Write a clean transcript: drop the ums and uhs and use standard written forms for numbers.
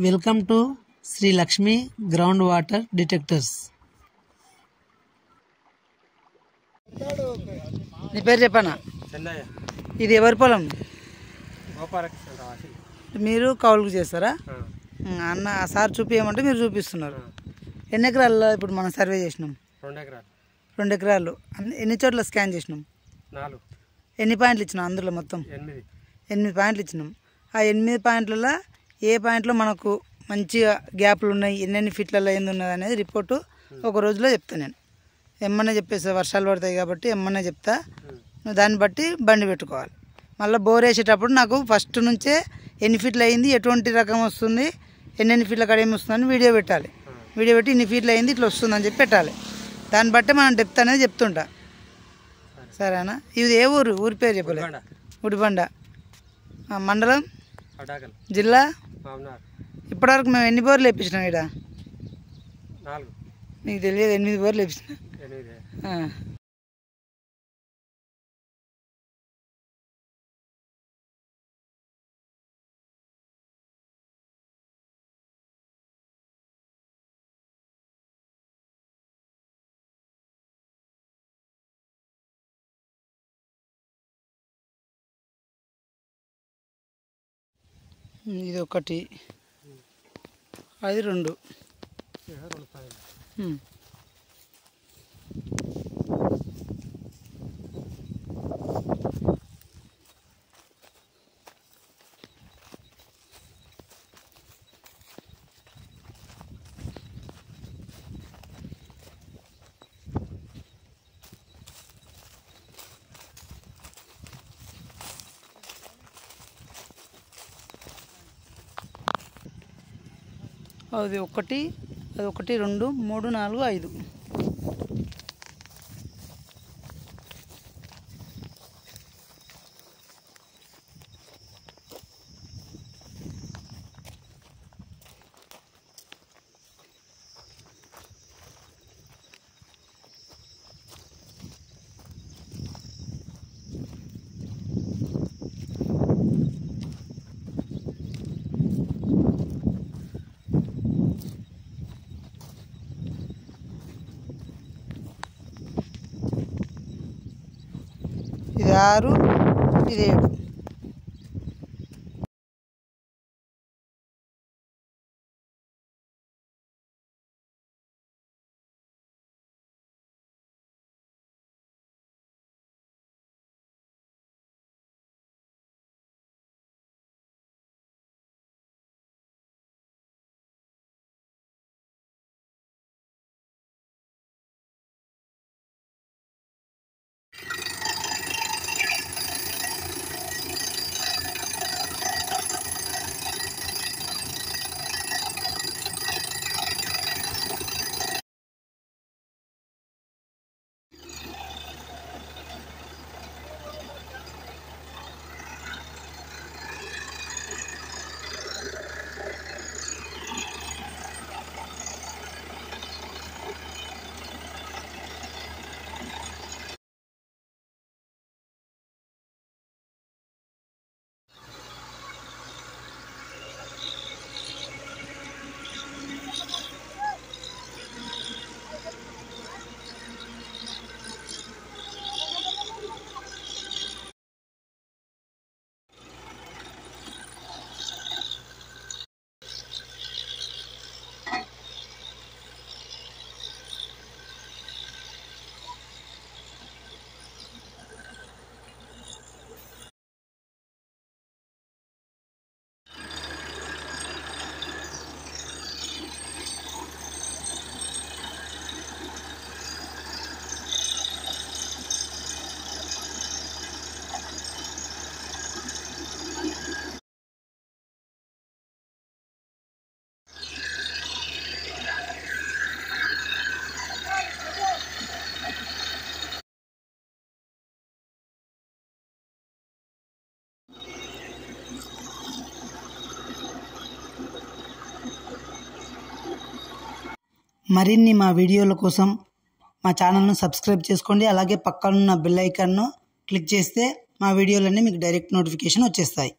Welcome to Shri Lakshmi ground water detectors. నీ పేరు చెప్పనా? చెన్నయ్య. ఇది ఎవరి పొలం? గోపాలకృష్ణ. మీరు కౌలుకు చేస్తారా? అన్న సార్ చూపించమంటే మీరు చూపిస్తున్నారు. ఎన్ని ఎకరాల్లో ఇప్పుడు మనం సర్వే చేసినాం? 2 ఎకరాలు. 2 ఎకరాలు. ఎన్ని చోట్ల స్కాన్ చేసినాం? 4. ఎన్ని పాయింట్లు ఇచ్చినాం అందులో? మొత్తం 8 పాయింట్లు ఇచ్చినాం. ఆ 8 పాయింట్లలో ఏ పాయింట్లో మనకు మంచిగా గ్యాప్లు ఉన్నాయి, ఎన్నెన్ని ఫీట్లలో ఏంది ఉన్నది అనేది రిపోర్టు ఒక రోజులో చెప్తాను. నేను ఎమ్మనే చెప్పేస్తా, వర్షాలు పడతాయి కాబట్టి ఎమ్మనే చెప్తా. దాన్ని బట్టి బండి పెట్టుకోవాలి. మళ్ళీ బోర్ వేసేటప్పుడు నాకు ఫస్ట్ నుంచే ఎన్ని ఫీట్లు అయింది, ఎటువంటి రకం వస్తుంది, ఎన్నెన్ని ఫీట్ల కాడ ఏమి వస్తుందని వీడియో పెట్టాలి. వీడియో పెట్టి ఇన్ని ఫీట్లు అయింది, ఇట్లా వస్తుందని చెప్పి పెట్టాలి. దాన్ని బట్టి మనం డెప్త్ అనేది చెప్తుంటా. సరేనా? ఇది ఏ ఊరు? ఊరి పేరు చెప్పలేదు. ఉడిబండ. మండలం, జిల్లా. ఇప్పటివరకు మేము ఎన్ని బోర్లు వేపించినాం? ఇక్కడ 4. నీకు తెలియదు? 8 బోర్లు వేపించిన. ఇది 1, అది 2. అది 1, అది 1, 2, 3, 4, 5. ఇది 6, ఇది 7. మరిన్ని మా వీడియోల కోసం మా ఛానల్ను సబ్స్క్రైబ్ చేసుకోండి. అలాగే పక్కనున్న బెల్ ఐకాన్ను క్లిక్ చేస్తే మా వీడియోలన్నీ మీకు డైరెక్ట్ నోటిఫికేషన్ వచ్చేస్తాయి.